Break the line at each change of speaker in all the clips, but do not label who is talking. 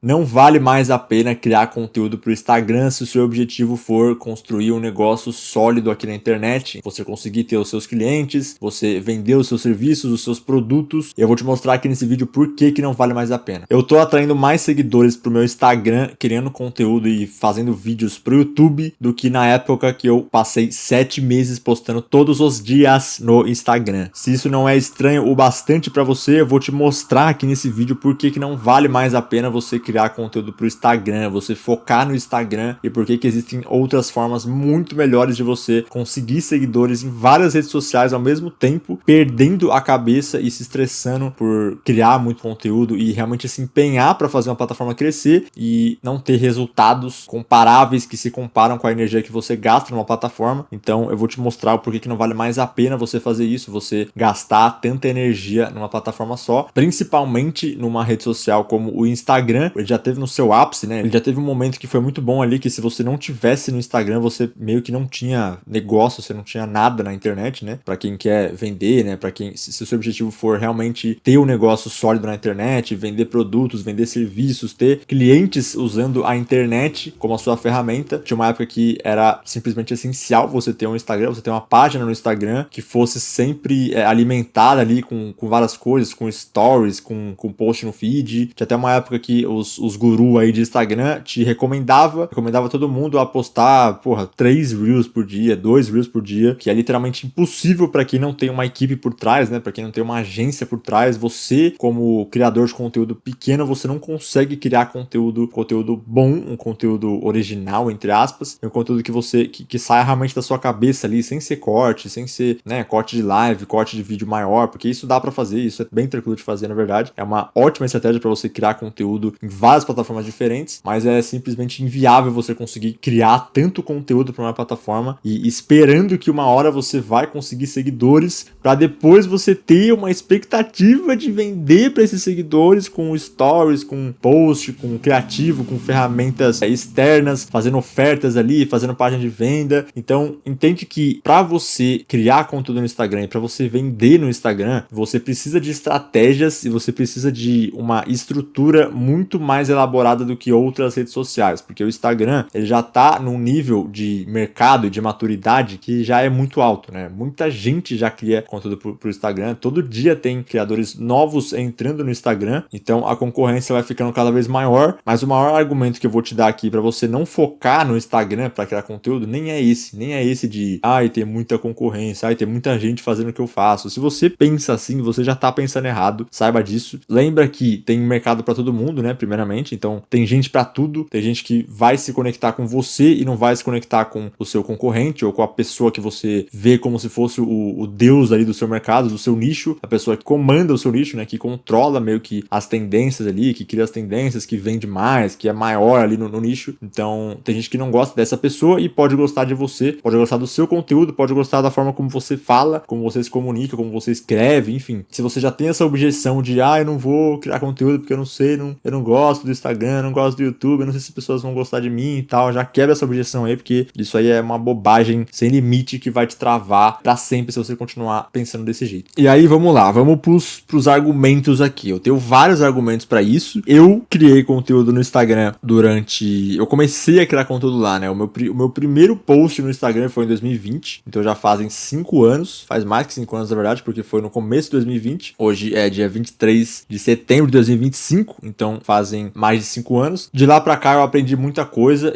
Não vale mais a pena criar conteúdo para o Instagram se o seu objetivo for construir um negócio sólido aqui na internet, você conseguir ter os seus clientes, você vender os seus serviços, os seus produtos. Eu vou te mostrar aqui nesse vídeo por que não vale mais a pena. Eu tô atraindo mais seguidores pro meu Instagram, criando conteúdo e fazendo vídeos pro YouTube, do que na época que eu passei 7 meses postando todos os dias no Instagram. Se isso não é estranho o bastante para você, eu vou te mostrar aqui nesse vídeo por que não vale mais a pena você criar conteúdo para o Instagram, você focar no Instagram, e por que existem outras formas muito melhores de você conseguir seguidores em várias redes sociais ao mesmo tempo, perdendo a cabeça e se estressando por criar muito conteúdo e realmente se empenhar para fazer uma plataforma crescer e não ter resultados comparáveis que se comparam com a energia que você gasta numa plataforma. Então eu vou te mostrar o porquê que não vale mais a pena você fazer isso, você gastar tanta energia numa plataforma só, principalmente numa rede social como o Instagram. Ele já teve no seu ápice, né? Ele já teve um momento que foi muito bom ali, que se você não tivesse no Instagram, você meio que não tinha negócio, você não tinha nada na internet, né? Pra quem quer vender, né? Pra quem, se o seu objetivo for realmente ter um negócio sólido na internet, vender produtos, vender serviços, ter clientes usando a internet como a sua ferramenta, tinha uma época que era simplesmente essencial você ter um Instagram, você ter uma página no Instagram que fosse sempre alimentada ali com várias coisas, com stories, com post no feed. Tinha até uma época que os gurus aí de Instagram te recomendava todo mundo a postar, 3 Reels por dia, 2 Reels por dia, que é literalmente impossível para quem não tem uma equipe por trás, né? Para quem não tem uma agência por trás. Você, como criador de conteúdo pequeno, você não consegue criar conteúdo bom, um conteúdo original, entre aspas, um conteúdo que você que saia realmente da sua cabeça ali, sem ser corte, sem ser, né, corte de live, corte de vídeo maior, porque isso dá para fazer, isso é bem tranquilo de fazer, na verdade. É uma ótima estratégia para você criar conteúdo em várias plataformas diferentes, mas é simplesmente inviável você conseguir criar tanto conteúdo para uma plataforma e esperando que uma hora você vai conseguir seguidores para depois você ter uma expectativa de vender para esses seguidores com stories, com post, com criativo, com ferramentas externas, fazendo ofertas ali, fazendo página de venda. Então, entende que para você criar conteúdo no Instagram e para você vender no Instagram, você precisa de estratégias e você precisa de uma estrutura muito mais elaborada do que outras redes sociais, porque o Instagram ele já tá num nível de mercado e de maturidade que já é muito alto, né? Muita gente já cria conteúdo pro Instagram, todo dia tem criadores novos entrando no Instagram, então a concorrência vai ficando cada vez maior, mas o maior argumento que eu vou te dar aqui para você não focar no Instagram para criar conteúdo nem é esse de tem muita concorrência, tem muita gente fazendo o que eu faço. Se você pensa assim, você já tá pensando errado, saiba disso. Lembra que tem mercado para todo mundo, né, primeiramente, então tem gente para tudo, tem gente que vai se conectar com você e não vai se conectar com o seu concorrente ou com a pessoa que você vê como se fosse o deus ali do seu mercado, do seu nicho, a pessoa que comanda o seu nicho, né, que controla meio que as tendências ali, que cria as tendências, que vende mais, que é maior ali no nicho. Então tem gente que não gosta dessa pessoa e pode gostar de você, pode gostar do seu conteúdo, pode gostar da forma como você fala, como você se comunica, como você escreve, enfim. Se você já tem essa objeção de eu não vou criar conteúdo porque eu não sei, eu não gosto do Instagram, eu não gosto do YouTube, eu não sei se as pessoas vão gostar de mim e tal, já quebra essa objeção aí, porque isso aí é uma bobagem sem limite que vai te travar pra sempre se você continuar pensando desse jeito. E aí vamos lá, vamos pros argumentos aqui. Eu tenho vários argumentos pra isso. Eu criei conteúdo no Instagram eu comecei a criar conteúdo lá, né? O meu primeiro post no Instagram foi em 2020, então já fazem 5 anos, faz mais que 5 anos na verdade, porque foi no começo de 2020, hoje é dia 23 de setembro de 2025, então fazem mais de 5 anos. De lá pra cá eu aprendi muita coisa,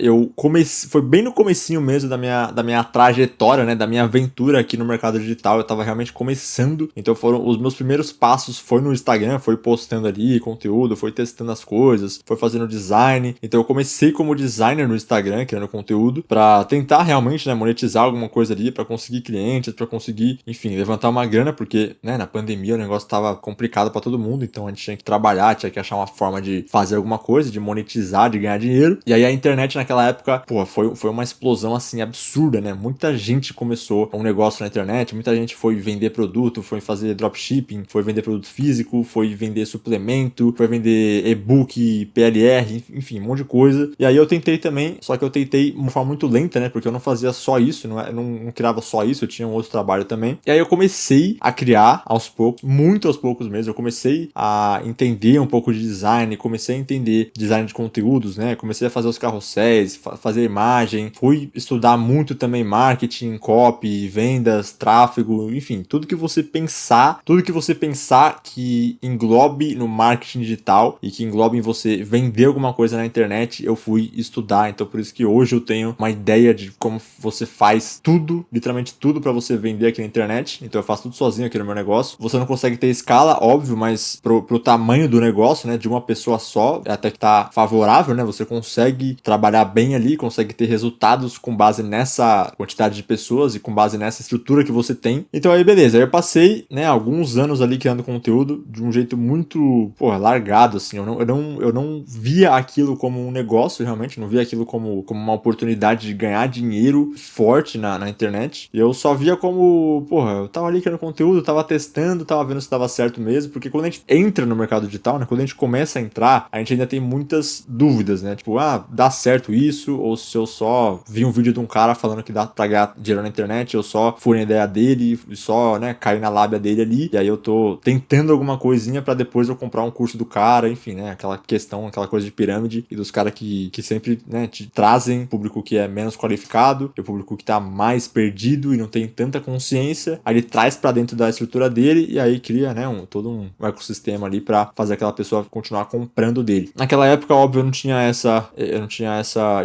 foi bem no comecinho mesmo da minha trajetória, né, da minha aventura aqui no mercado digital, eu tava realmente começando, então foram os meus primeiros passos, foi no Instagram, foi postando ali conteúdo, foi testando as coisas, foi fazendo design, então eu comecei como designer no Instagram, criando conteúdo, pra tentar realmente, né, monetizar alguma coisa ali, pra conseguir clientes, pra conseguir, enfim, levantar uma grana, porque, né, na pandemia o negócio tava complicado pra todo mundo, então a gente tinha que trabalhar, tinha que achar uma forma de fazer alguma coisa, de monetizar, de ganhar dinheiro, e aí a internet naquela época, foi uma explosão, assim, absurda, né, muita gente começou um negócio na internet, muita gente foi vender produto, foi fazer dropshipping, foi vender produto físico, foi vender suplemento, foi vender e-book, PLR, enfim, um monte de coisa. E aí eu tentei também, só que eu tentei de uma forma muito lenta, né? Porque eu não fazia só isso, não criava só isso, eu tinha um outro trabalho também. E aí eu comecei a criar aos poucos, muito aos poucos mesmo. Eu comecei a entender um pouco de design, comecei comecei a entender design de conteúdos, né? Comecei a fazer os carrosséis, fazer imagem, fui estudar muito também marketing, copy, vendas, tráfego, enfim, tudo que você pensar que englobe no marketing digital e que englobe em você vender alguma coisa na internet, eu fui estudar. Então por isso que hoje eu tenho uma ideia de como você faz tudo, literalmente tudo para você vender aqui na internet. Então eu faço tudo sozinho aqui no meu negócio. Você não consegue ter escala, óbvio, mas pro tamanho do negócio, né, de uma pessoa só, até que tá favorável, né? Você consegue trabalhar bem ali, consegue ter resultados com base nessa quantidade de pessoas e com base nessa estrutura que você tem. Então aí beleza, aí eu passei, né, alguns anos ali criando conteúdo de um jeito muito, largado, assim. Eu não via aquilo como um negócio, realmente, não via aquilo como uma oportunidade de ganhar dinheiro forte na internet. E eu só via como, eu tava ali criando conteúdo, tava testando, tava vendo se dava certo mesmo, porque quando a gente entra no mercado digital, né, quando a gente começa a entrar, a gente ainda tem muitas dúvidas, né, tipo, dá certo isso, ou se eu só vi um vídeo de um cara falando que dá pra ganhar dinheiro na internet, eu só fui na ideia dele e só, né, caí na lábia dele ali, e aí eu tô tentando alguma coisinha pra depois eu comprar um curso do cara, enfim, né, aquela questão, aquela coisa de pirâmide, e dos caras que sempre, né, te trazem público que é menos qualificado, e o público que tá mais perdido e não tem tanta consciência, aí ele traz pra dentro da estrutura dele, e aí cria, né, todo um ecossistema ali pra fazer aquela pessoa continuar comprando dele. Naquela época, óbvio, eu não tinha essa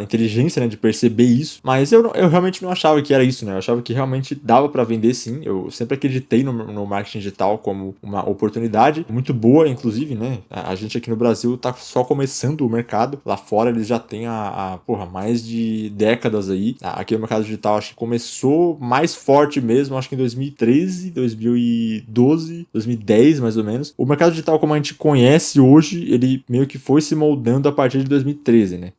inteligência, né, de perceber isso, mas eu realmente não achava que era isso, né, eu achava que realmente dava pra vender sim, eu sempre acreditei no marketing digital como uma oportunidade muito boa, inclusive, né, a gente aqui no Brasil tá só começando o mercado, lá fora eles já têm mais de décadas aí, aqui o mercado digital acho que começou mais forte mesmo, acho que em 2013, 2012, 2010 mais ou menos. O mercado digital como a gente conhece hoje, ele meio que foi se moldando a partir de 2013, né?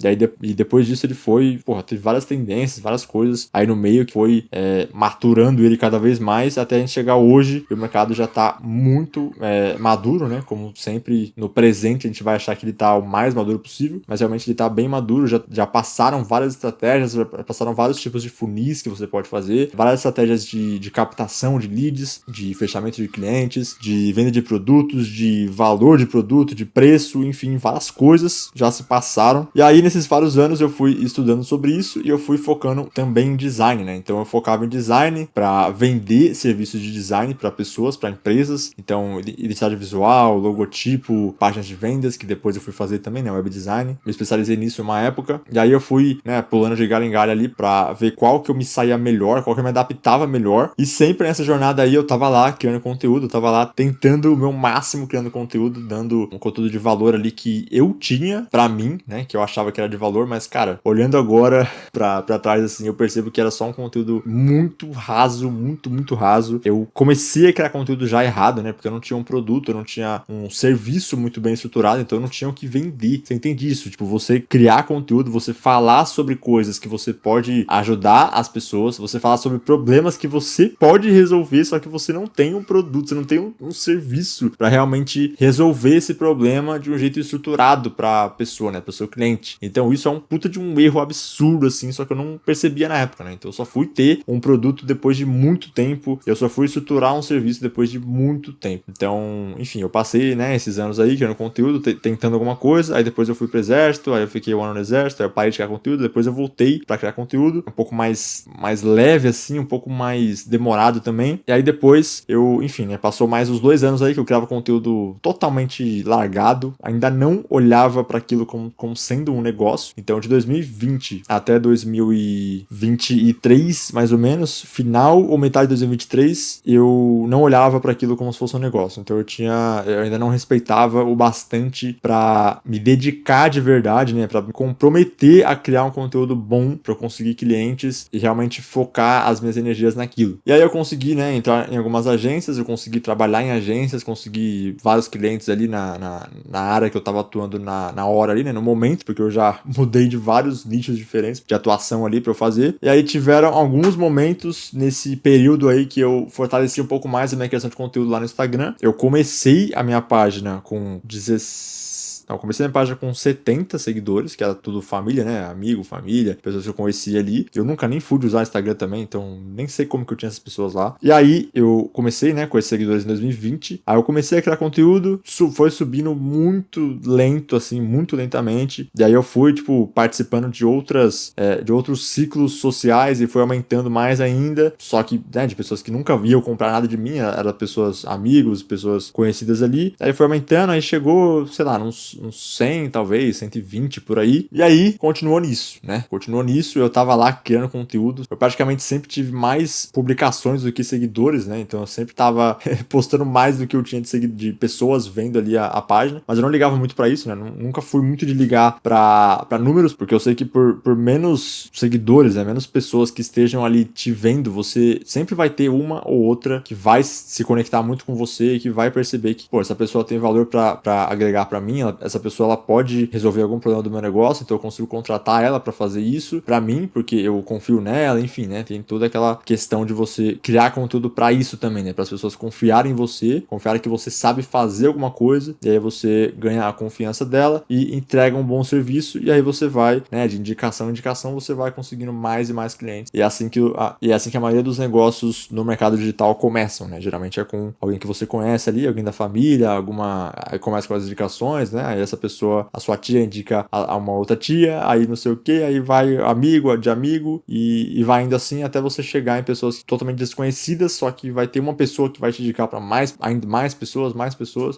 E depois disso ele foi, teve várias tendências, várias coisas aí no meio que foi maturando ele cada vez mais até a gente chegar hoje e o mercado já tá muito maduro, né? Como sempre no presente a gente vai achar que ele tá o mais maduro possível, mas realmente ele tá bem maduro, já passaram várias estratégias, já passaram vários tipos de funis que você pode fazer, várias estratégias de captação de leads, de fechamento de clientes, de venda de produtos, de valor de produto, de preço, enfim, várias coisas já se passaram. E aí, nesses vários anos, eu fui estudando sobre isso e eu fui focando também em design, né? Então, eu focava em design para vender serviços de design para pessoas, para empresas. Então, identidade visual, logotipo, páginas de vendas, que depois eu fui fazer também, né? Web design. Me especializei nisso em uma época. E aí, eu fui, né, pulando de galho em galho ali para ver qual que eu me saía melhor, qual que eu me adaptava melhor. E sempre nessa jornada aí, eu tava lá criando conteúdo, eu tava lá tentando o meu máximo criando conteúdo, dando um conteúdo de valor ali que eu tinha pra mim, né, que eu achava que era de valor, mas cara, olhando agora pra trás assim, eu percebo que era só um conteúdo muito raso, muito raso. Eu comecei a criar conteúdo já errado, né, porque eu não tinha um produto, eu não tinha um serviço muito bem estruturado, então eu não tinha o que vender. Você entende isso? Tipo, você criar conteúdo, você falar sobre coisas que você pode ajudar as pessoas, você falar sobre problemas que você pode resolver, só que você não tem um produto, você não tem um serviço para realmente resolver esse problema de um jeito estruturado pra pessoa, né, pro seu cliente. Então isso é um puta de um erro absurdo, assim, só que eu não percebia na época, né, então eu só fui ter um produto depois de muito tempo, eu só fui estruturar um serviço depois de muito tempo. Então, enfim, eu passei, né, esses anos aí criando conteúdo, tentando alguma coisa, aí depois eu fui pro exército, aí eu fiquei um ano no exército, aí eu parei de criar conteúdo, depois eu voltei pra criar conteúdo, um pouco mais leve, assim, um pouco mais demorado também, e aí depois eu, enfim, né, passou mais uns 2 anos aí que eu criava conteúdo totalmente largado, ainda não olhava para aquilo como sendo um negócio. Então, de 2020 até 2023, mais ou menos, final ou metade de 2023, eu não olhava para aquilo como se fosse um negócio. Então, eu ainda não respeitava o bastante para me dedicar de verdade, né, para me comprometer a criar um conteúdo bom para eu conseguir clientes e realmente focar as minhas energias naquilo. E aí eu consegui, né, entrar em algumas agências, eu consegui trabalhar em agências, consegui vários clientes ali na área que eu tava atuando na hora ali, né, no momento, porque eu já mudei de vários nichos diferentes de atuação ali pra eu fazer. E aí tiveram alguns momentos nesse período aí que eu fortaleci um pouco mais a minha criação de conteúdo lá no Instagram. Eu comecei a minha página com Então, eu comecei minha página com 70 seguidores, que era tudo família, né? Amigo, família, pessoas que eu conhecia ali. Eu nunca nem fui usar Instagram também, então nem sei como que eu tinha essas pessoas lá. E aí eu comecei, né, com esses seguidores em 2020. Aí eu comecei a criar conteúdo, foi subindo muito lento, assim, muito lentamente. E aí eu fui, tipo, participando de outros ciclos sociais e foi aumentando mais ainda. Só que, né, de pessoas que nunca viam comprar nada de mim, eram pessoas amigos, pessoas conhecidas ali. Aí foi aumentando, aí chegou, sei lá, uns 100, talvez, 120 por aí. E aí continuou nisso, né? Continuou nisso, eu tava lá criando conteúdo. Eu praticamente sempre tive mais publicações do que seguidores, né? Então eu sempre tava postando mais do que eu tinha de pessoas vendo ali a página. Mas eu não ligava muito pra isso, né? Nunca fui muito de ligar pra números, porque eu sei que por menos seguidores, né? Menos pessoas que estejam ali te vendo, você sempre vai ter uma ou outra que vai se conectar muito com você e que vai perceber que, pô, essa pessoa tem valor pra agregar pra mim, essa pessoa ela pode resolver algum problema do meu negócio, então eu consigo contratar ela pra fazer isso pra mim, porque eu confio nela, enfim, né? Tem toda aquela questão de você criar conteúdo pra isso também, né? Para as pessoas confiarem em você, confiarem que você sabe fazer alguma coisa, e aí você ganha a confiança dela e entrega um bom serviço, e aí você vai, né, de indicação em indicação, você vai conseguindo mais e mais clientes. E é assim que a maioria dos negócios no mercado digital começam, né? Geralmente é com alguém que você conhece ali, alguém da família, aí começa com as indicações, né? Aí essa pessoa, a sua tia indica a uma outra tia, aí não sei o que, aí vai amigo de amigo e vai indo assim até você chegar em pessoas totalmente desconhecidas, só que vai ter uma pessoa que vai te indicar para ainda mais pessoas,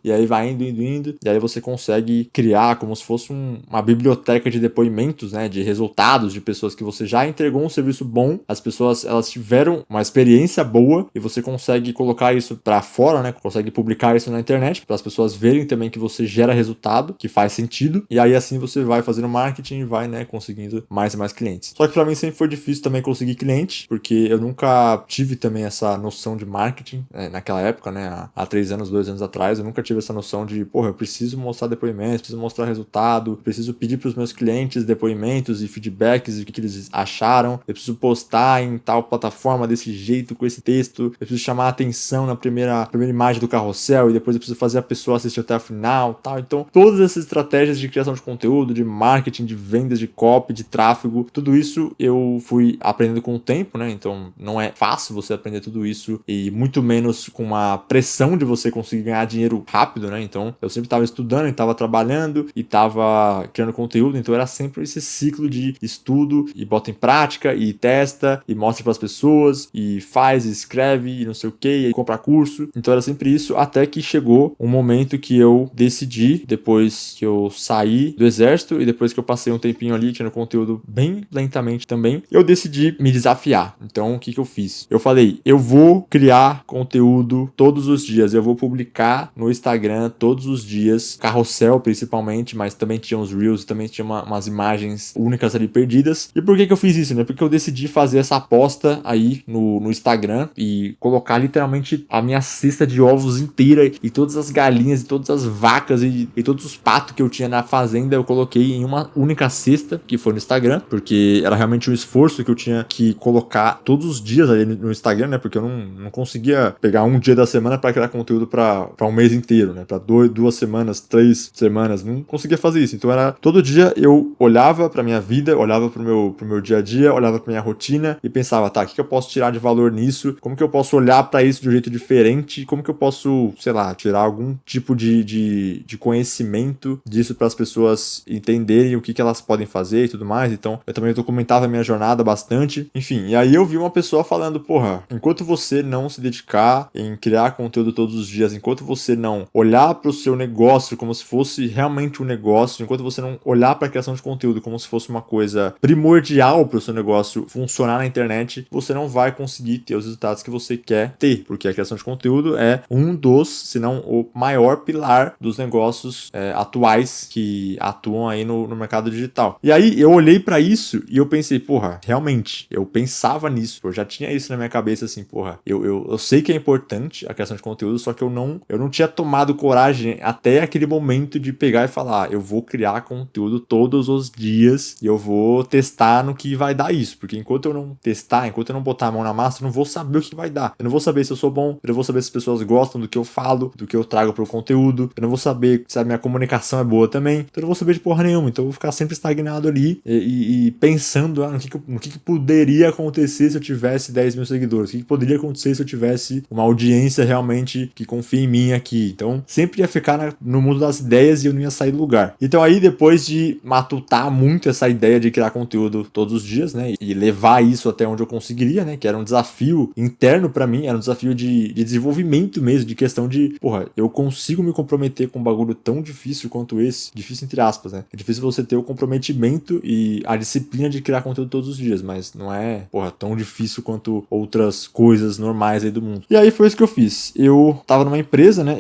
e aí vai indo, e aí você consegue criar como se fosse uma biblioteca de depoimentos, né, de resultados de pessoas que você já entregou um serviço bom, as pessoas elas tiveram uma experiência boa e você consegue colocar isso para fora, né, consegue publicar isso na internet para as pessoas verem também que você gera resultado, que faz sentido, e aí assim você vai fazendo marketing e vai, né, conseguindo mais e mais clientes. Só que para mim sempre foi difícil também conseguir cliente, porque eu nunca tive também essa noção de marketing, naquela época, né, há 3 anos, 2 anos atrás, eu nunca tive essa noção de, porra, eu preciso mostrar depoimentos, preciso mostrar resultado, preciso pedir para os meus clientes depoimentos e feedbacks do que eles acharam, eu preciso postar em tal plataforma desse jeito, com esse texto, eu preciso chamar a atenção na primeira imagem do carrossel e depois eu preciso fazer a pessoa assistir até o final, tal. Então, todas essas estratégias de criação de conteúdo, de marketing, de vendas, de copy, de tráfego, tudo isso eu fui aprendendo com o tempo, né? Então, não é fácil você aprender tudo isso e muito menos com uma pressão de você conseguir ganhar dinheiro rápido, né? Então, eu sempre estava estudando, estava trabalhando e estava criando conteúdo, então era sempre esse ciclo de estudo e bota em prática e testa e mostra para as pessoas e faz, e escreve e não sei o que, e compra curso. Então era sempre isso, até que chegou um momento que eu decidi, depois que eu saí do exército e depois que eu passei um tempinho ali criando conteúdo bem lentamente também, eu decidi me desafiar. Então, o que eu fiz? Eu falei, eu vou criar conteúdo todos os dias, eu vou publicar no Instagram todos os dias, carrossel principalmente, mas também tinha uns Reels, também tinha umas imagens únicas ali perdidas. E por que eu fiz isso, né? Porque eu decidi fazer essa aposta aí no Instagram e colocar literalmente a minha cesta de ovos inteira e todas as galinhas e todas as vacas e todos os patos que eu tinha na fazenda, eu coloquei em uma única cesta, que foi no Instagram, porque era realmente um esforço que eu tinha que colocar todos os dias ali no Instagram, né? Porque eu não conseguia pegar um dia da semana para criar conteúdo para um mês inteiro, né? Para 2 semanas, 3 semanas, não conseguia fazer isso. Então era todo dia eu olhava para minha vida, olhava pro meu dia a dia, olhava para minha rotina e pensava, tá, o que eu posso tirar de valor nisso? Como que eu posso olhar para isso de um jeito diferente? Como que eu posso, sei lá, tirar algum tipo de conhecimento disso para as pessoas entenderem o que elas podem fazer e tudo mais. Então, eu também documentava a minha jornada bastante. Enfim, e aí eu vi uma pessoa falando, porra, enquanto você não se dedicar em criar conteúdo todos os dias, enquanto você não olhar para o seu negócio como se fosse realmente um negócio, enquanto você não olhar para a criação de conteúdo como se fosse uma coisa primordial para o seu negócio funcionar na internet, você não vai conseguir ter os resultados que você quer ter, porque a criação de conteúdo é um dos, se não o maior pilar dos negócios atuais que atuam aí no mercado digital. E aí eu olhei para isso e eu pensei, porra, realmente, eu pensava nisso, eu já tinha isso na minha cabeça, assim, porra, eu sei que é importante a criação de conteúdo, só que eu não tinha tomado coragem até aquele momento de pegar e falar, eu vou criar conteúdo todos os dias e eu vou testar no que vai dar isso, porque enquanto eu não testar, enquanto eu não botar a mão na massa, eu não vou saber o que vai dar, eu não vou saber se eu sou bom, eu não vou saber se as pessoas gostam do que eu falo, do que eu trago pro conteúdo, eu não vou saber se a minha comunidade comunicação é boa também, então eu não vou saber de porra nenhuma, então eu vou ficar sempre estagnado ali e pensando no que poderia acontecer se eu tivesse 10 mil seguidores, o que poderia acontecer se eu tivesse uma audiência realmente que confia em mim aqui. Então sempre ia ficar no mundo das ideias e eu não ia sair do lugar. Então aí depois de matutar muito essa ideia de criar conteúdo todos os dias, né, e levar isso até onde eu conseguiria, né, que era um desafio interno pra mim, era um desafio de desenvolvimento mesmo, de questão de, porra, eu consigo me comprometer com um bagulho tão difícil quanto esse, difícil entre aspas, né, é difícil você ter o comprometimento e a disciplina de criar conteúdo todos os dias, mas não é, porra, tão difícil quanto outras coisas normais aí do mundo. E aí foi isso que eu fiz. Eu tava numa empresa, né,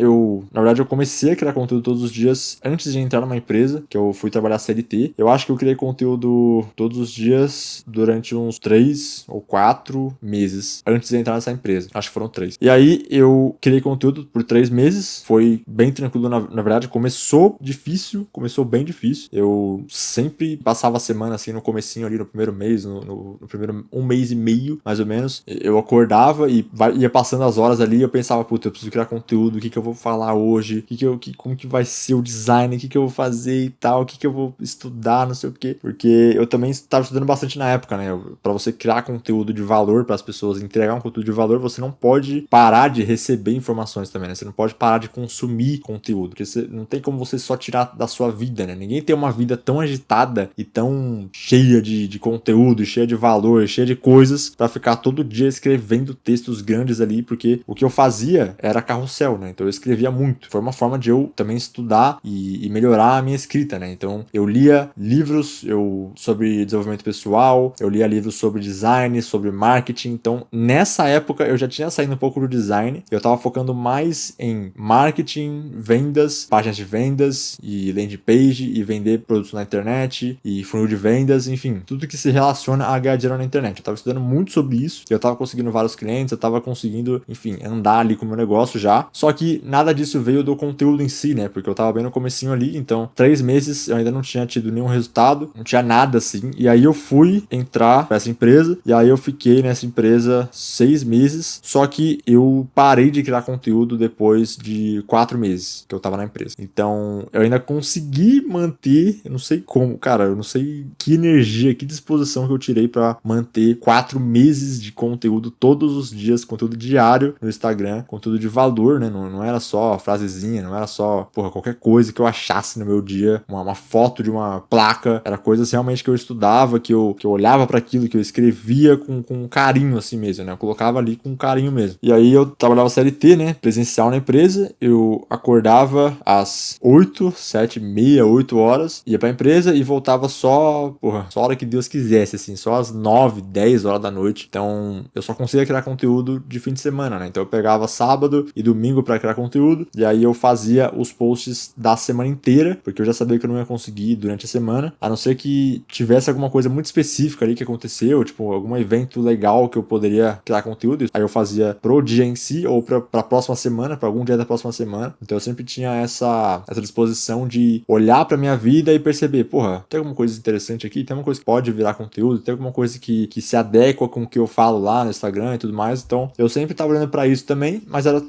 na verdade eu comecei a criar conteúdo todos os dias antes de entrar numa empresa, que eu fui trabalhar CLT. Eu acho que eu criei conteúdo todos os dias durante uns 3 ou 4 meses antes de entrar nessa empresa. Acho que foram 3. E aí eu criei conteúdo por 3 meses. Foi bem tranquilo, na verdade. Começou difícil, começou bem difícil. Eu sempre passava a semana assim no comecinho ali, no primeiro mês, no primeiro 1 mês e meio, mais ou menos. Eu acordava e ia passando as horas ali e eu pensava, puta, eu preciso criar conteúdo, o que eu vou falar hoje, como que vai ser o design, o que eu vou fazer e tal, o que eu vou estudar, não sei o quê. Porque eu também estava estudando bastante na época, né? Pra você criar conteúdo de valor para as pessoas, entregar um conteúdo de valor, você não pode parar de receber informações também, né? Você não pode parar de consumir conteúdo, porque não tem como você só tirar da sua vida, né? Ninguém tem uma vida tão agitada e tão cheia de conteúdo, cheia de valor, cheia de coisas para ficar todo dia escrevendo textos grandes ali, porque o que eu fazia era carrossel, né? Então eu escrevia muito. Foi uma forma de eu também estudar e melhorar a minha escrita, né? Então eu lia livros sobre desenvolvimento pessoal, eu lia livros sobre design, sobre marketing. Então nessa época eu já tinha saído um pouco do design, eu tava focando mais em marketing, vendas, páginas de vendas e landing page e vender produtos na internet e funil de vendas, enfim, tudo que se relaciona a ganhar dinheiro na internet. Eu tava estudando muito sobre isso, eu tava conseguindo vários clientes, eu tava conseguindo, enfim, andar ali com o meu negócio já. Só que nada disso veio do conteúdo em si, né? Porque eu tava bem no comecinho ali, então 3 meses eu ainda não tinha tido nenhum resultado, não tinha nada assim. E aí eu fui entrar pra essa empresa, e aí eu fiquei nessa empresa 6 meses, só que eu parei de criar conteúdo depois de 4 meses que eu tava na empresa. Então eu ainda consegui manter, eu não sei como, cara, eu não sei que energia, que disposição que eu tirei pra manter 4 meses de conteúdo todos os dias, conteúdo diário no Instagram, conteúdo de valor, né? Não era só frasezinha, não era só, porra, qualquer coisa que eu achasse no meu dia, uma foto de uma placa, era coisas realmente que eu estudava, que eu olhava para aquilo, que eu escrevia com carinho assim mesmo, né? Eu colocava ali com carinho mesmo. E aí eu trabalhava CLT, né? Presencial na empresa, eu acordava às 8, 7h30, 8 horas, ia pra empresa e voltava só a hora que Deus quisesse, assim, só às 9, 10 horas da noite. Então eu só conseguia criar conteúdo de fim de semana, né? Então eu pegava sábado e domingo para criar conteúdo, e aí eu fazia os posts da semana inteira, porque eu já sabia que eu não ia conseguir durante a semana, a não ser que tivesse alguma coisa muito específica ali que aconteceu, tipo algum evento legal que eu poderia criar conteúdo, aí eu fazia pro dia em si ou pra próxima semana, pra algum dia da próxima semana. Então eu sempre tinha essa disposição de olhar pra minha vida e perceber, porra, tem alguma coisa interessante aqui, tem alguma coisa que pode virar conteúdo, tem alguma coisa que se adequa com o que eu falo lá no Instagram e tudo mais. Então eu sempre tava olhando pra isso também, mas era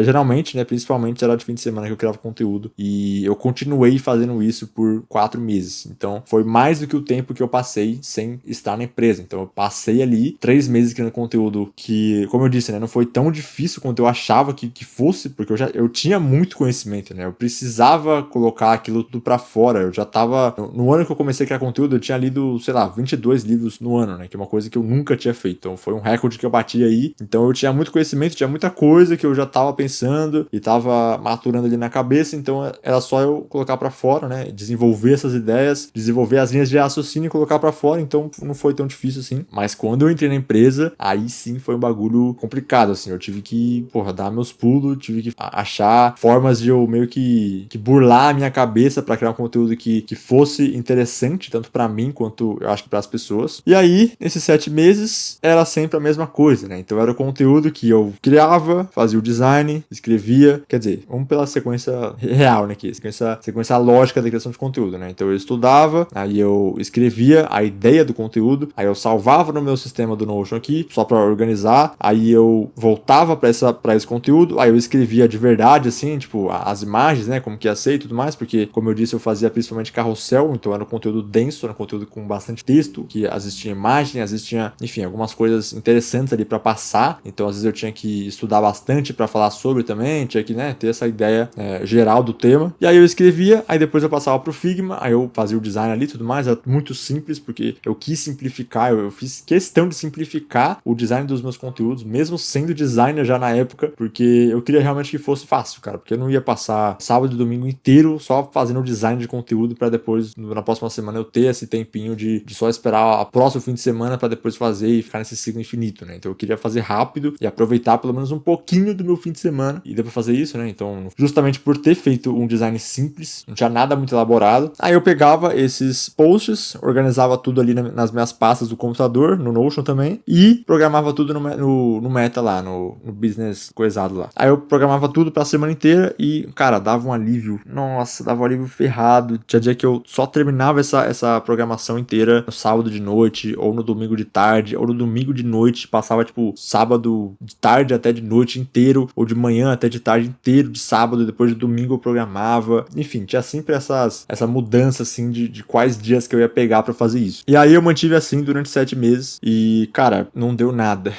geralmente, né, principalmente era de fim de semana que eu criava conteúdo, e eu continuei fazendo isso por 4 meses. Então foi mais do que o tempo que eu passei sem estar na empresa. Então eu passei ali 3 meses criando conteúdo que, como eu disse, né, não foi tão difícil quanto eu achava que fosse, porque eu tinha muito conhecimento, né, eu precisava colocar aquilo tudo pra fora. Eu já tava, no ano que eu comecei a criar conteúdo, eu tinha lido, sei lá, 22 livros no ano, né, que é uma coisa que eu nunca tinha feito. Então foi um recorde que eu bati aí. Então eu tinha muito conhecimento, tinha muita coisa que eu já tava pensando e tava maturando ali na cabeça, então era só eu colocar pra fora, né, desenvolver essas ideias, desenvolver as linhas de raciocínio e colocar pra fora. Então não foi tão difícil assim. Mas quando eu entrei na empresa, aí sim foi um bagulho complicado, assim. Eu tive que, porra, dar meus pulos, tive que achar formas de eu meio que burlar a minha cabeça pra criar um conteúdo que fosse interessante, tanto pra mim quanto eu acho que pras pessoas. E aí, nesses 7 meses, era sempre a mesma coisa, né? Então era o conteúdo que eu criava, fazia o design, escrevia, quer dizer, vamos pela sequência real, né? Aqui, sequência lógica da criação de conteúdo, né? Então eu estudava, aí eu escrevia a ideia do conteúdo, aí eu salvava no meu sistema do Notion aqui, só pra organizar, aí eu voltava pra esse conteúdo, aí eu escrevia de verdade, assim, tipo, as imagens, né? Como que a ser e tudo mais, porque, como eu disse, eu fazia principalmente carrossel, então era um conteúdo denso, era um conteúdo com bastante texto, que às vezes tinha imagem, às vezes tinha, enfim, algumas coisas interessantes ali para passar, então às vezes eu tinha que estudar bastante para falar sobre também, tinha que, né, ter essa ideia geral do tema, e aí eu escrevia, aí depois eu passava pro Figma, aí eu fazia o design ali e tudo mais, era muito simples, porque eu quis simplificar, eu fiz questão de simplificar o design dos meus conteúdos, mesmo sendo designer já na época, porque eu queria realmente que fosse fácil, cara, porque eu não ia passar sábado e domingo inteiro só fazendo o design de conteúdo para depois, na próxima semana, eu ter esse tempinho de só esperar o próximo fim de semana para depois fazer e ficar nesse ciclo infinito, né? Então eu queria fazer rápido e aproveitar pelo menos um pouquinho do meu fim de semana e deu pra fazer isso, né? Então, justamente por ter feito um design simples, não tinha nada muito elaborado, aí eu pegava esses posts, organizava tudo ali nas minhas pastas do computador, no Notion também, e programava tudo no Meta lá, no business coisado lá. Aí eu programava tudo pra semana inteira e, cara, dava um alívio. Nossa, dava um alívio ferrado. Tinha dia que eu só terminava essa programação inteira no sábado de noite, ou no domingo de tarde, ou no domingo de noite, passava, tipo, sábado de tarde até de noite inteiro, ou de manhã até de tarde inteiro, de sábado, e depois de domingo eu programava. Enfim, tinha sempre essa mudança, assim, de quais dias que eu ia pegar pra fazer isso. E aí eu mantive assim durante 7 meses e, cara, não deu nada.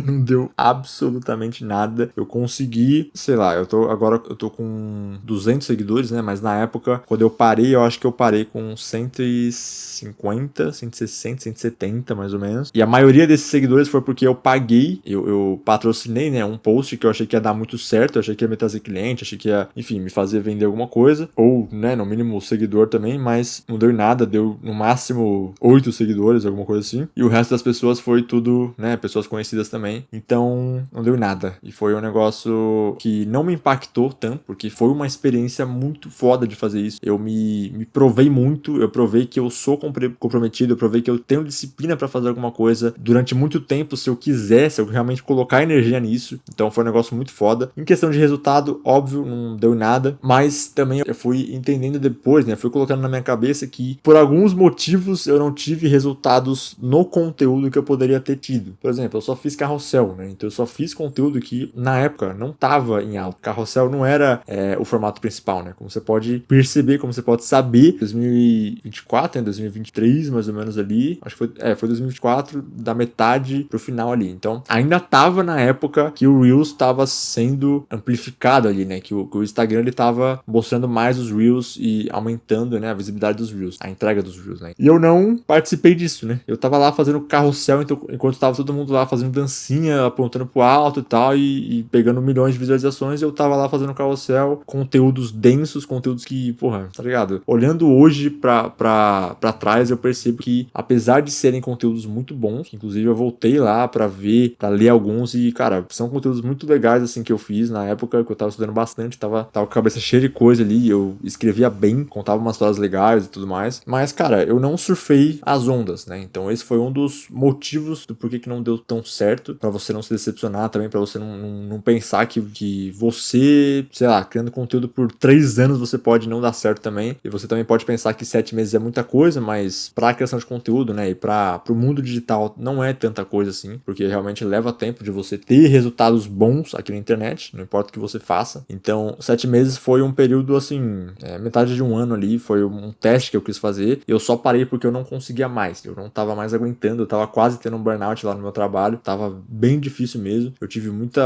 Não deu absolutamente nada. Eu consegui, sei lá, agora eu tô com 200 seguidores, né? Mas na época, quando eu parei, eu acho que eu parei com 150, 160, 170, mais ou menos. E a maioria desses seguidores foi porque eu paguei, eu patrocinei, né, um post que eu achei que ia dar muito certo, eu achei que ia me trazer cliente, achei que ia, enfim, me fazer vender alguma coisa, ou, né, no mínimo seguidor também, mas não deu em nada, deu no máximo 8 seguidores, alguma coisa assim. E o resto das pessoas foi tudo, né, pessoas conhecidas também. Então, não deu em nada. E foi um negócio que não me impactou tanto, porque foi uma experiência muito foda de fazer isso. Eu me provei muito, eu provei que eu sou comprometido, eu provei que eu tenho disciplina pra fazer alguma coisa durante muito tempo, se eu quiser, se eu realmente colocar energia nisso. Então foi um negócio muito foda. Em questão de resultado, óbvio, não deu em nada, mas também eu fui entendendo depois, né, fui colocando na minha cabeça que por alguns motivos eu não tive resultados no conteúdo que eu poderia ter tido. Por exemplo, eu só fiz carrossel, né, então eu só fiz conteúdo que na época não tava em alta. Carrossel não era o formato principal, né, como você pode perceber, como você pode saber, 2024, né, 2023, mais ou menos ali, acho que foi 2024, da metade pro final ali. Então, ainda tava na época que o Reels tava sendo amplificado ali, né, que o Instagram ele tava mostrando mais os Reels e aumentando, né, a visibilidade dos Reels, a entrega dos Reels, né. E eu não participei disso, né. Eu tava lá fazendo carrossel, então, enquanto tava todo mundo lá fazendo dancinha, apontando pro alto e tal, e pegando milhões de visualizações, eu tava lá fazendo carrossel, conteúdos densos, conteúdos que, porra, tá ligado? Olhando hoje pra trás, eu percebo que, apesar de serem conteúdos muito bons, inclusive eu voltei lá pra ver, pra ler alguns e, cara, são conteúdos muito legais, assim, que eu fiz na época, que eu tava estudando bastante, tava com a cabeça cheia de coisa ali, eu escrevia bem, contava umas histórias legais e tudo mais, mas, cara, eu não surfei as ondas, né, então esse foi um dos motivos do porquê que não deu tão certo, pra você não se decepcionar também, pra você não pensar que você, sei lá, criando conteúdo por 3 anos você pode não dar certo também, e você também pode pensar que 7 meses é muita coisa, mas pra criação de conteúdo, né, e pro mundo digital não é tanta coisa assim, porque realmente leva tempo de você ter resultados bons aqui na internet, não importa o que você faça. Então, 7 meses foi um período, assim, metade de um ano ali, foi um teste que eu quis fazer, e eu só parei porque eu não conseguia mais, eu não tava mais aguentando, eu tava quase tendo um burnout lá no meu trabalho, tava bem difícil mesmo, eu tive muito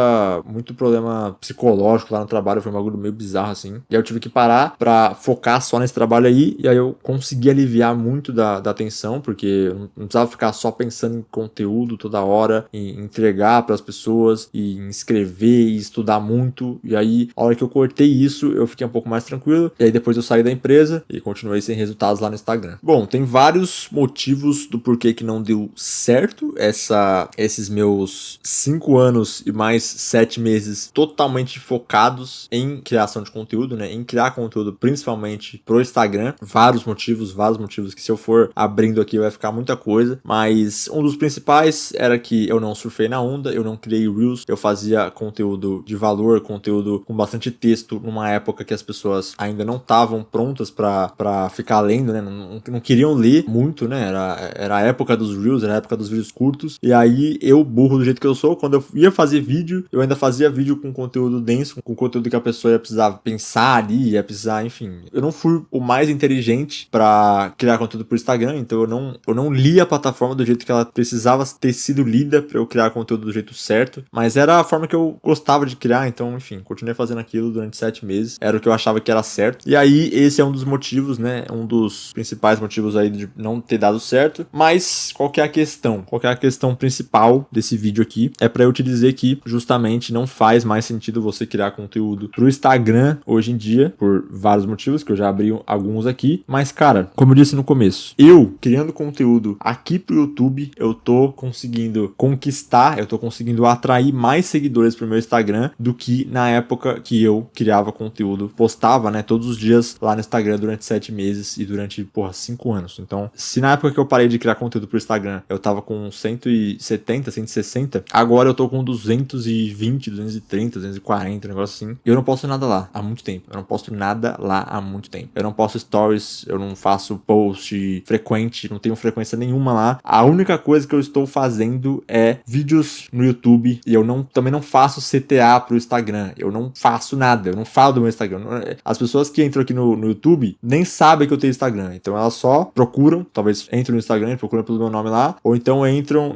problema psicológico lá no trabalho, foi um bagulho meio bizarro, assim, e aí eu tive que parar pra focar só nesse trabalho aí, e aí eu consegui aliviar muito da atenção, porque eu não precisava ficar só pensando em conteúdo toda hora, em entregar para as pessoas, e em escrever e estudar muito, e aí a hora que eu cortei isso, eu fiquei um pouco mais tranquilo, e aí depois eu saí da empresa e continuei sem resultados lá no Instagram. Bom, tem vários motivos do porquê que não deu certo esses meus 5 anos e mais 7 meses totalmente focados em criação de conteúdo, né, em criar conteúdo principalmente pro Instagram, vários motivos que se eu for abrindo aqui vai ficar muita coisa, mas um dos principais era que eu não surfei na onda, eu não criei Reels, eu fazia conteúdo de valor, conteúdo com bastante texto numa época que as pessoas ainda não estavam prontas pra ficar lendo, né, não queriam ler muito, né, era a época dos Reels, era a época dos vídeos curtos, e aí eu, burro do jeito que eu sou, quando eu ia fazer vídeo, eu ainda fazia vídeo com conteúdo denso, com conteúdo que a pessoa ia precisar pensar, editar ali, ia precisar, enfim. Eu não fui o mais inteligente pra criar conteúdo pro Instagram, então eu não li a plataforma do jeito que ela precisava ter sido lida pra eu criar conteúdo do jeito certo, mas era a forma que eu gostava de criar, então, enfim, continuei fazendo aquilo durante 7 meses, era o que eu achava que era certo. E aí, esse é um dos motivos, né, um dos principais motivos aí de não ter dado certo, mas qual que é a questão? Qual que é a questão principal desse vídeo aqui? É pra eu te dizer que, justamente, não faz mais sentido você criar conteúdo pro Instagram hoje em dia, por vários motivos, que eu já abri alguns aqui, mas, cara, como eu disse no começo, eu, criando conteúdo aqui pro YouTube, eu tô conseguindo conquistar, eu tô conseguindo atrair mais seguidores pro meu Instagram do que na época que eu criava conteúdo, postava, né, todos os dias lá no Instagram durante 7 meses e durante, 5 anos. Então, se na época que eu parei de criar conteúdo pro Instagram, eu tava com 170, 160, agora eu tô com 220, 230, 240, um negócio assim. Eu não posto nada lá há muito tempo. Eu não posto nada lá há muito tempo. Eu não posto stories, eu não faço post frequente, não tenho frequência nenhuma lá. A única coisa que eu estou fazendo é vídeos no YouTube e eu também não faço CTA pro Instagram. Eu não faço nada, eu não falo do meu Instagram. As pessoas que entram aqui no YouTube nem sabem que eu tenho Instagram. Então elas só procuram, talvez entram no Instagram, procuram pelo meu nome lá, ou então entram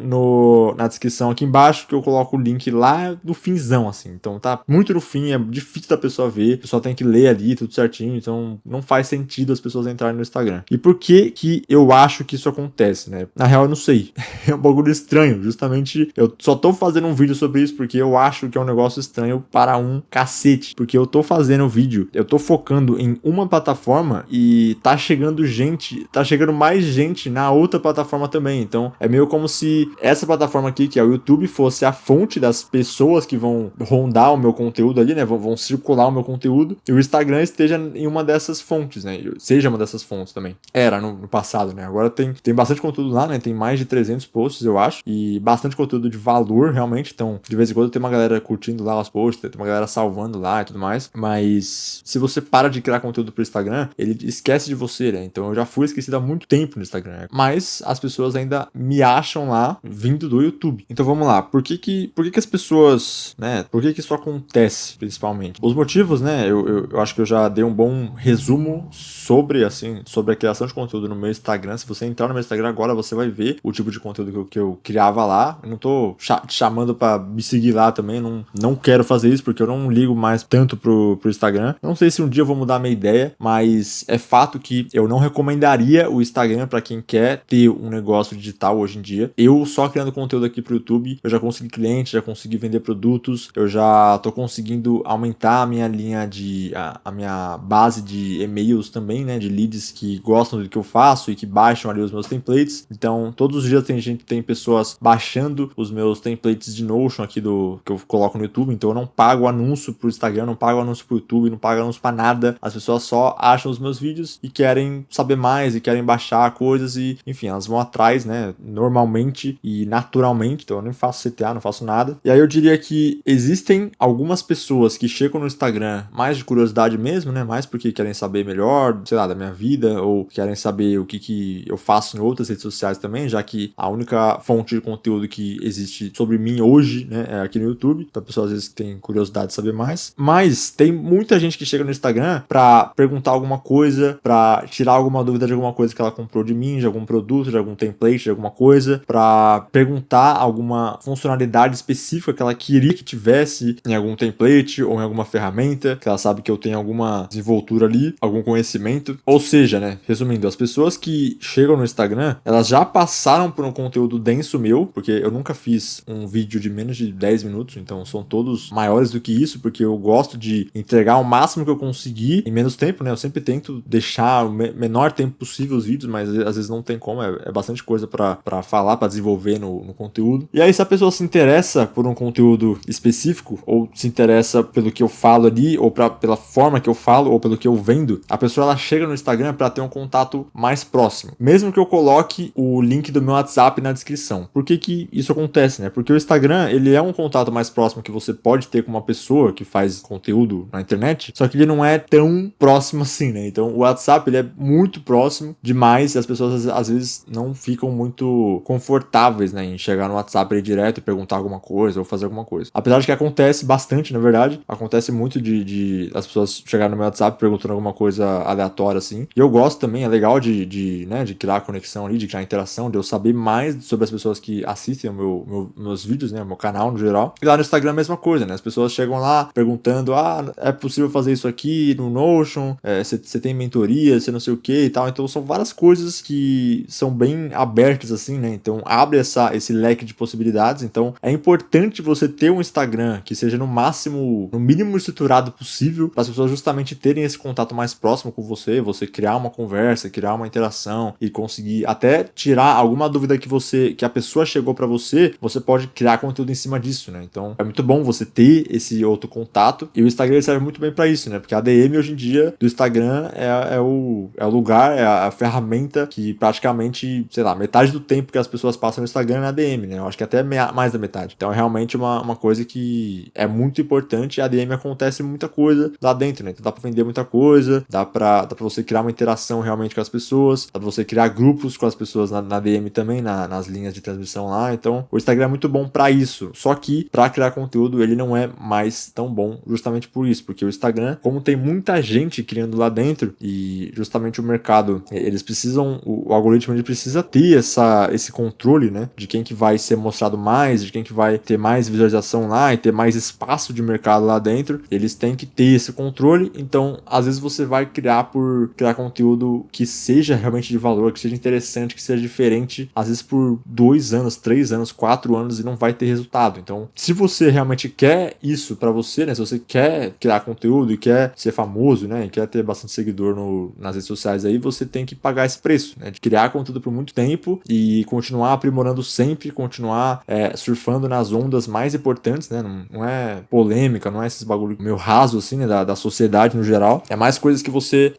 na descrição aqui embaixo que eu coloco o link lá no finzão, assim. Então tá muito no fim, é difícil da pessoa ver, a pessoa tem que ler ali tudo certinho, então não faz sentido as pessoas entrarem no Instagram. E por que que eu acho que isso acontece, né? Na real eu não sei. É um bagulho estranho, justamente eu só tô fazendo um vídeo sobre isso porque eu acho que é um negócio estranho para um cacete, porque eu tô fazendo o vídeo, eu tô focando em uma plataforma e tá chegando mais gente na outra plataforma também, então é meio como se essa plataforma aqui, que é o YouTube, fosse a fonte das pessoas que vão rondar o meu conteúdo ali, né, vão circular o meu conteúdo, e o Instagram esteja em uma dessas fontes, né, seja uma dessas fontes também. Era no passado, né, agora tem bastante conteúdo lá, né, tem mais de 300 posts, eu acho, e bastante conteúdo de valor, realmente, então de vez em quando tem uma galera curtindo lá os posts, tem uma galera salvando lá e tudo mais, mas se você para de criar conteúdo pro Instagram, ele esquece de você, né, então eu já fui esquecido há muito tempo no Instagram, mas as pessoas ainda me acham lá vindo do YouTube. Então vamos lá, por que as pessoas, né, por que isso acontece, principalmente? Os motivos, né, eu acho que eu já dei um bom resumo sobre a criação de conteúdo no meu Instagram. Se você entrar no meu Instagram agora, você vai ver o tipo de conteúdo que eu criava lá. Eu não tô te chamando pra me seguir lá também, não quero fazer isso, porque eu não ligo mais tanto pro Instagram. Não sei se um dia eu vou mudar a minha ideia, mas é fato que eu não recomendaria o Instagram pra quem quer ter um negócio digital hoje em dia. Eu só criando conteúdo aqui pro YouTube, eu já consegui cliente, já consegui vender produtos, eu já tô conseguindo aumentar a minha linha a minha base de e-mails também, né, de leads que gostam do que eu faço e que baixam ali os meus templates. Então, todos os dias tem pessoas baixando os meus templates de Notion aqui que eu coloco no YouTube, então eu não pago anúncio pro Instagram, não pago anúncio pro YouTube, não pago anúncio pra nada. As pessoas só acham os meus vídeos e querem saber mais e querem baixar coisas e, enfim, elas vão atrás, né, normalmente e naturalmente. Então eu nem faço CTA, não faço nada. E aí eu diria que existem algumas pessoas que chegam no Instagram mais de curiosidade mesmo, né, mais porque querem saber melhor, sei lá, da minha vida, ou querem saber o que eu faço em outras redes sociais também, já que a única fonte de conteúdo que existe sobre mim hoje, né, é aqui no YouTube. Então a pessoa às vezes tem curiosidade de saber mais. Mas tem muita gente que chega no Instagram pra perguntar alguma coisa, pra tirar alguma dúvida de alguma coisa que ela comprou de mim, de algum produto, de algum template, de alguma coisa, pra perguntar alguma funcionalidade específica que ela queria que tivesse em algum template ou em alguma ferramenta, que ela sabe que eu tenho alguma desenvoltura ali, algum conhecimento. Ou seja, né, resumindo, as pessoas que chegam no Instagram, elas já passaram por um conteúdo denso meu, porque eu nunca fiz um vídeo de menos de 10 minutos, então são todos maiores do que isso, porque eu gosto de entregar o máximo que eu conseguir em menos tempo, né? Eu sempre tento deixar o menor tempo possível os vídeos, mas às vezes não tem como, é bastante coisa pra falar, pra desenvolver no conteúdo. E aí, se a pessoa se interessa por um conteúdo específico, ou se interessa pelo que eu falo ali, ou pela forma que eu falo, ou pelo que eu vendo, a pessoa ela chega no Instagram pra ter um contato mais próximo. Mesmo que eu coloque o link do meu WhatsApp na descrição. Por que isso acontece, né? Porque o Instagram, ele é um contato mais próximo que você pode ter com uma pessoa que faz conteúdo na internet, só que ele não é tão próximo assim, né? Então, o WhatsApp, ele é muito próximo demais e as pessoas às vezes não ficam muito confortáveis, né, em chegar no WhatsApp ali direto e perguntar alguma coisa ou fazer alguma coisa. Apesar de que acontece bastante, na verdade, acontece muito as pessoas chegarem no meu WhatsApp perguntando alguma coisa aleatória, assim. E eu gosto também, é legal né, de criar conexão ali, de criar interação, de eu saber mais sobre as pessoas que assistem meus vídeos, né, o meu canal no geral. E lá no Instagram a mesma coisa, né? As pessoas chegam lá perguntando, é possível fazer isso aqui no Notion? Você tem mentoria, você não sei o que e tal. Então são várias coisas que são bem abertas, assim, né? Então abre esse leque de possibilidades. Então é importante você ter um Instagram que seja no mínimo estruturado possível, para as pessoas justamente terem esse contato mais próximo com você criar uma conversa, criar uma interação e conseguir até tirar alguma dúvida que a pessoa chegou para você pode criar conteúdo em cima disso, né? Então é muito bom você ter esse outro contato, e o Instagram serve muito bem para isso, né? Porque a DM hoje em dia do Instagram é o lugar, é a ferramenta que praticamente, sei lá, metade do tempo que as pessoas passam no Instagram é na DM, né? Eu acho que até mais da metade. Então é realmente uma coisa que é muito importante, e a DM acontece muita coisa lá dentro, né? Então dá pra vender muita coisa, dá pra você criar uma interação realmente com as pessoas, dá pra você criar grupos com as pessoas na DM também, nas linhas de transmissão lá. Então o Instagram é muito bom pra isso, só que pra criar conteúdo ele não é mais tão bom justamente por isso, porque o Instagram, como tem muita gente criando lá dentro, e justamente o mercado, eles precisam, o algoritmo ele precisa ter esse controle, né, de quem que vai ser mostrado mais, de quem que vai ter mais visualização lá e ter mais espaço de mercado lá dentro. Eles têm que ter esse controle. Então às vezes você vai criar conteúdo que seja realmente de valor, que seja interessante, que seja diferente, às vezes por 2 anos, 3 anos, 4 anos, e não vai ter resultado. Então se você realmente quer isso pra você, né, se você quer criar conteúdo e quer ser famoso, né, e quer ter bastante seguidor nas redes sociais aí, você tem que pagar esse preço, né, de criar conteúdo por muito tempo e continuar aprimorando sempre, continuar surfando nas ondas mais importantes, né, não é polêmica, não é esses bagulho meio raso assim, né, da sociedade no geral, é mais coisas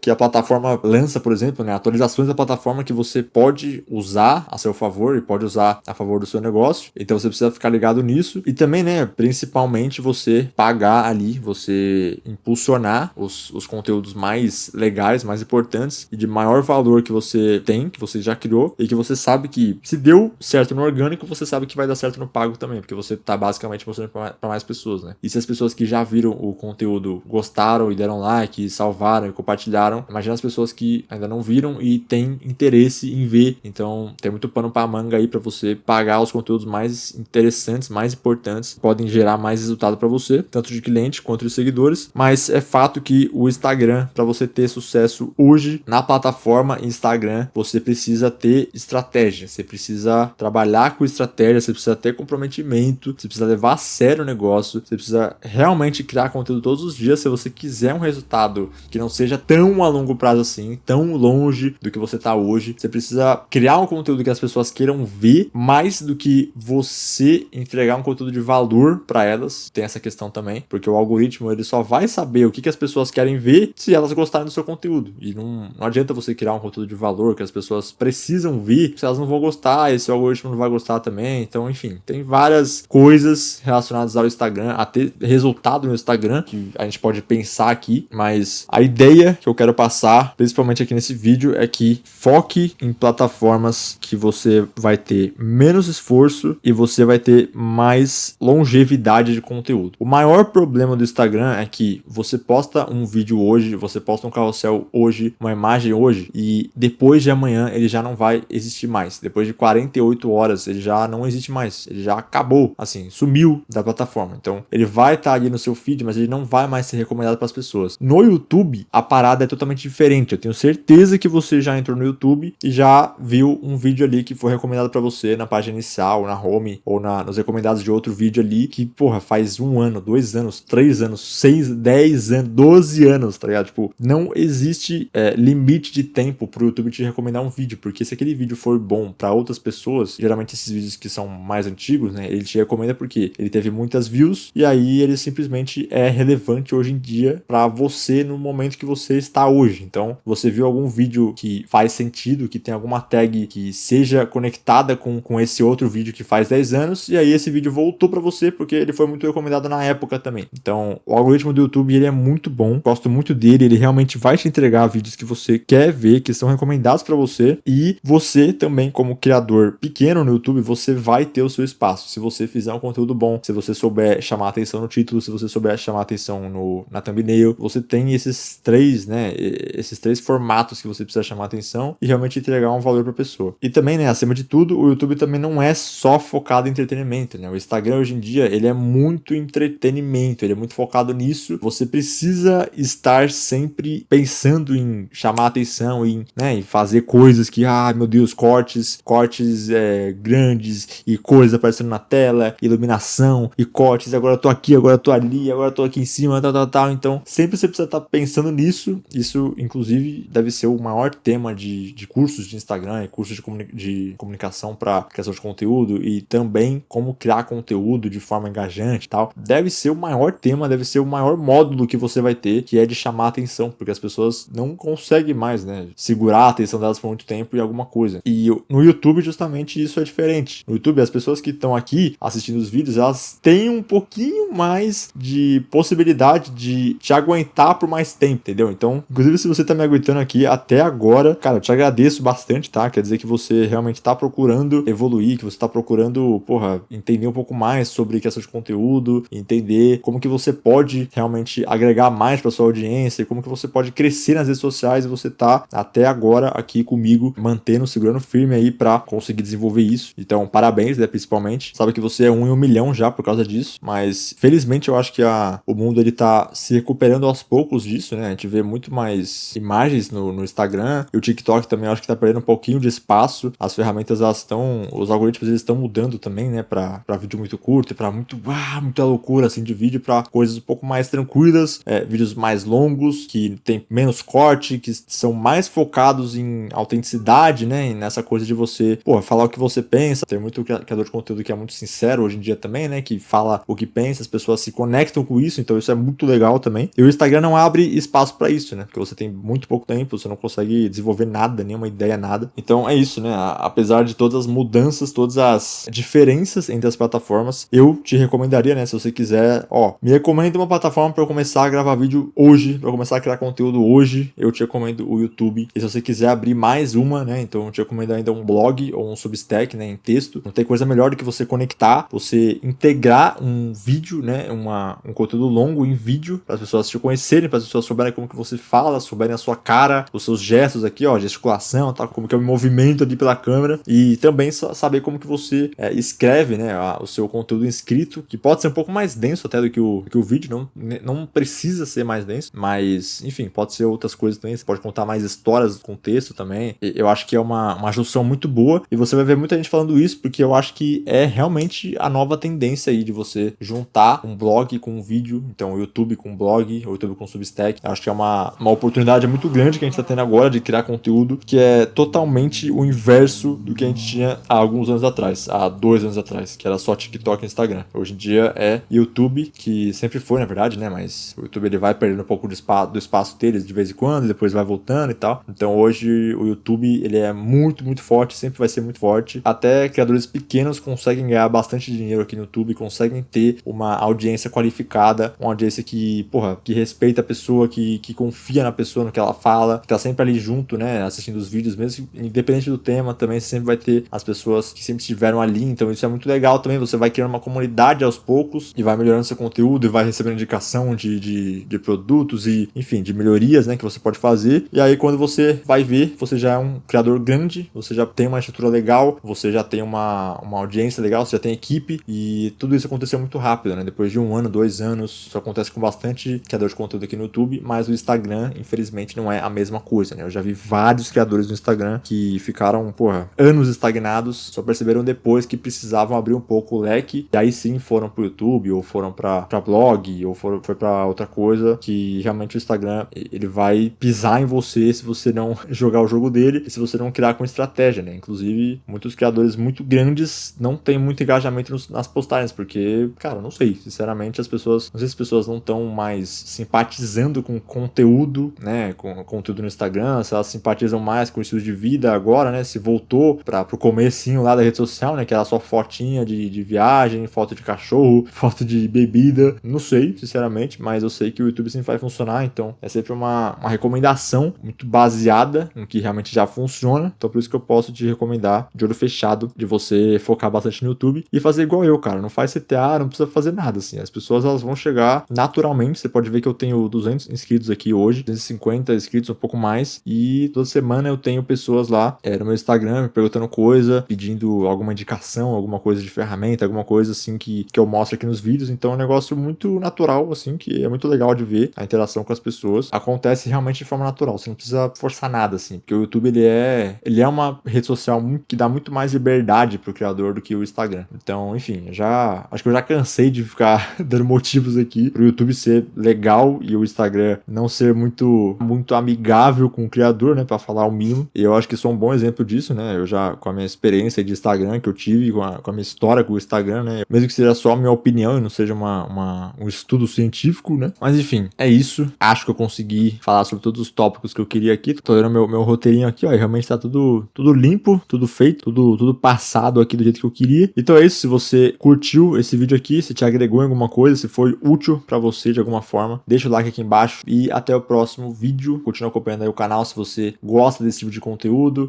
que a plataforma lança, por exemplo, né, atualizações da plataforma que você pode usar a seu favor e pode usar a favor do seu negócio. Então você precisa ficar ligado nisso, e também, né, principalmente você pagar ali, você impulsionar os conteúdos mais legais, mais importantes e de maior valor que você tem, que você já criou, e que você sabe que se deu certo no orgânico, você sabe que vai dar certo no pago também, porque você tá basicamente mostrando para mais pessoas, né? E se as pessoas que já viram o conteúdo gostaram e deram like, e salvaram e compartilharam, imagina as pessoas que ainda não viram e têm interesse em ver. Então tem muito pano pra manga aí para você pagar os conteúdos mais interessantes, mais importantes, podem gerar mais resultado para você, tanto de cliente quanto de seguidores. Mas é fato que o Instagram, para você ter sucesso hoje na plataforma Instagram, você precisa ter estratégia, você precisa trabalhar com estratégia, você precisa ter comprometimento, você precisa levar a sério o negócio, você precisa realmente criar conteúdo todos os dias se você quiser um resultado que não seja tão a longo prazo assim, tão longe do que você tá hoje. Você precisa criar um conteúdo que as pessoas queiram ver, mais do que você entregar um conteúdo de valor para elas. Tem essa questão também, porque o algoritmo ele só vai saber o que as pessoas querem ver se elas gostarem do seu conteúdo. E não adianta você criar um conteúdo de valor que as pessoas precisam ver se elas não vão gostar, e se o algoritmo não vai gostar também. Então, enfim, tem várias coisas relacionadas ao Instagram, a ter resultado no Instagram, que a gente pode pensar aqui, mas a ideia que eu quero passar, principalmente aqui nesse vídeo, é que foque em plataformas que você vai ter menos esforço e você vai ter mais longevidade de conteúdo. O maior problema do Instagram é que você posta um vídeo hoje, você posta um carrossel hoje, uma imagem hoje, e depois de amanhã ele já não vai existir mais. Depois de 48 horas ele já não existe mais, ele já acabou, assim, sumiu da plataforma. Então ele vai estar ali no seu feed, mas ele não vai mais ser recomendado para as pessoas. No YouTube a parada é totalmente diferente. Eu tenho certeza que você já entrou no YouTube e já viu um vídeo ali que foi recomendado para você na página inicial, na home, ou nos recomendados de outro vídeo ali que, porra, faz 1 ano, 2 anos, 3 anos, 6, 10 anos, 12 anos, tá ligado? Tipo, não existe limite de tempo pro YouTube te recomendar um vídeo, porque se aquele vídeo for bom para outras pessoas, geralmente esses vídeos que são mais antigos, né, ele te recomenda porque ele teve muitas views e aí ele simplesmente é relevante hoje em dia para você no momento que você está hoje. Então, você viu algum vídeo que faz sentido, que tem alguma tag que seja conectada com esse outro vídeo que faz 10 anos, e aí esse vídeo voltou para você porque ele foi muito recomendado na época também. Então, o algoritmo do YouTube, ele é muito bom, gosto muito dele, ele realmente vai te entregar vídeos que você quer ver, que são recomendados para você, e você também, como criador pequeno no YouTube, você vai ter o seu espaço. Se você fizer um conteúdo bom, se você souber chamar atenção no título, se você souber chamar atenção na thumbnail. Você tem esses três, né, esses três formatos que você precisa chamar a atenção e realmente entregar um valor para a pessoa. E também, né, acima de tudo, o YouTube também não é só focado em entretenimento, né? O Instagram hoje em dia, ele é muito entretenimento, ele é muito focado nisso. Você precisa estar sempre pensando em chamar a atenção, em fazer coisas que, meu Deus, cortes grandes e coisas aparecendo na tela, iluminação e cortes, agora eu tô aqui, agora eu tô ali, agora eu tô aqui em cima, tal. Então, sempre você precisa estar pensando nisso. Isso, inclusive, deve ser o maior tema de cursos de Instagram e cursos de comunicação para criação de conteúdo e também como criar conteúdo de forma engajante e tal. Deve ser o maior tema, deve ser o maior módulo que você vai ter, que é de chamar a atenção, porque as pessoas não conseguem mais, né, segurar a atenção delas por muito tempo em alguma coisa. E no YouTube, justamente, isso é diferente. No YouTube, as pessoas que estão aqui assistindo os vídeos, elas têm um pouquinho mais de possibilidade de te aguentar por mais tempo, entendeu? Então, inclusive, se você tá me aguentando aqui até agora, cara, eu te agradeço bastante, tá? Quer dizer que você realmente tá procurando evoluir, que você tá procurando, entender um pouco mais sobre criação de conteúdo, entender como que você pode realmente agregar mais pra sua audiência, como que você pode crescer nas redes sociais e você tá até agora aqui comigo, segurando firme aí pra conseguir desenvolver isso. Então, parabéns, né, principalmente. Sabe que você é 1 em 1 milhão já por causa disso, mas felizmente eu acho que o mundo ele tá se recuperando aos poucos disso, né? A gente vê muito mais imagens no Instagram, e o TikTok também eu acho que tá perdendo um pouquinho de espaço. As ferramentas, os algoritmos eles estão mudando também, né, pra vídeo muito curto e pra muita loucura assim de vídeo, pra coisas um pouco mais tranquilas, vídeos mais longos, que tem menos corte, que são mais focados em autenticidade, né, e nessa coisa de você, falar o que você pensa. Tem muito criador de conteúdo que é muito sincero hoje em dia também, né, que fala o que pensa, as pessoas se conectam com isso, então isso é muito legal também. E o Instagram não abre espaço pra isso, né, porque você tem muito pouco tempo, você não consegue desenvolver nada, nenhuma ideia, nada. Então é isso, né, apesar de todas as mudanças, todas as diferenças entre as plataformas, eu te recomendaria, né, se você quiser, me recomenda uma plataforma pra eu começar a gravar vídeo hoje, pra eu começar a criar conteúdo hoje, eu te recomendo o YouTube. E se você quiser abrir mais uma, né, então eu te recomendo ainda um blog ou um Substack, né, em texto. Não tem coisa melhor do que você conectar, você integrar um vídeo, né, um conteúdo longo em vídeo, para as pessoas te conhecerem, para as pessoas souberem como que você fala, souberem a sua cara, os seus gestos aqui, gesticulação, tal, como que é o movimento ali pela câmera, e também saber como que você escreve, né, o seu conteúdo escrito, que pode ser um pouco mais denso até do que o vídeo, não precisa ser mais denso, mas, enfim, pode ser outras coisas também, você pode contar mais histórias do contexto também. Eu acho que é uma junção muito boa, e você vai ver muita gente falando isso, porque eu acho que é realmente a nova tendência aí de você juntar um blog com um vídeo, então o YouTube com um blog, o YouTube com um Substack. Eu acho que é uma oportunidade muito grande que a gente tá tendo agora de criar conteúdo que é totalmente o inverso do que a gente tinha há alguns anos atrás, há 2 anos atrás, que era só TikTok e Instagram. Hoje em dia é YouTube, que sempre foi, na verdade, né, mas o YouTube ele vai perdendo um pouco do espaço deles de vez em quando, depois vai voltando e tal. Então hoje o YouTube ele é muito, muito forte, sempre vai ser muito forte. Até criadores pequenos conseguem ganhar bastante dinheiro aqui no YouTube, conseguem ter uma audiência qualificada, uma audiência que respeita a pessoa, que confia na pessoa, no que ela fala, que tá sempre ali junto, né, assistindo os vídeos, mesmo independente do tema, também você sempre vai ter as pessoas que sempre estiveram ali. Então isso é muito legal também, você vai criando uma comunidade aos poucos e vai melhorando seu conteúdo e vai recebendo indicação de produtos e, enfim, de melhorias, né, que você pode fazer. E aí quando você vai ver, você já é um criador grande, você já tem uma estrutura legal, você já tem uma audiência legal, você já tem equipe, e tudo isso aconteceu muito rápido, né? Depois de 1 ano, 2 anos, isso acontece com bastante criador de conteúdo aqui no YouTube, mas o Instagram, infelizmente, não é a mesma coisa, né? Eu já vi vários criadores do Instagram que ficaram, anos estagnados, só perceberam depois que precisavam abrir um pouco o leque, e aí sim foram pro YouTube, ou foram pra blog, ou foi pra outra coisa, que realmente o Instagram, ele vai pisar em você se você não jogar o jogo dele, e se você não criar com estratégia, né? Inclusive, muitos criadores muito grandes não têm muito engajamento nas postagens, porque, cara, não sei, sinceramente, não sei se as pessoas não estão mais simpatizando com conteúdo, né, com conteúdo no Instagram, se elas simpatizam mais com o estilo de vida agora, né, se voltou pro comecinho lá da rede social, né, que era só fotinha de viagem, foto de cachorro, foto de bebida, não sei, sinceramente, mas eu sei que o YouTube sempre vai funcionar, então é sempre uma recomendação muito baseada no que realmente já funciona, então por isso que eu posso te recomendar, de olho fechado, de você focar bastante no YouTube e fazer igual eu, cara, não faz CTA, não precisa fazer nada, assim, as pessoas elas vão chegar naturalmente semanalmente. Você pode ver que eu tenho 200 inscritos aqui hoje, 250 inscritos, um pouco mais, e toda semana eu tenho pessoas lá no meu Instagram me perguntando coisa, pedindo alguma indicação, alguma coisa de ferramenta, alguma coisa assim que eu mostro aqui nos vídeos. Então é um negócio muito natural, assim, que é muito legal de ver a interação com as pessoas. Acontece realmente de forma natural, você não precisa forçar nada, assim, porque o YouTube ele é uma rede social que dá muito mais liberdade pro criador do que o Instagram. Então, enfim, acho que eu já cansei de ficar dando motivos aqui pro YouTube ser legal e o Instagram não ser muito amigável com o criador, né, pra falar o mínimo. E eu acho que sou um bom exemplo disso, né, eu já, com a minha experiência de Instagram que eu tive, com a minha história com o Instagram, né, mesmo que seja só a minha opinião e não seja um estudo científico, né, mas enfim, é isso. Acho que eu consegui falar sobre todos os tópicos que eu queria aqui. Tô vendo meu roteirinho aqui, ó, e realmente tá tudo limpo, tudo feito, tudo passado aqui do jeito que eu queria. Então é isso, se você curtiu esse vídeo aqui, se te agregou em alguma coisa, se foi útil pra você de alguma forma, deixa o like aqui embaixo e até o próximo vídeo. Continua acompanhando aí o canal se você gosta desse tipo de conteúdo.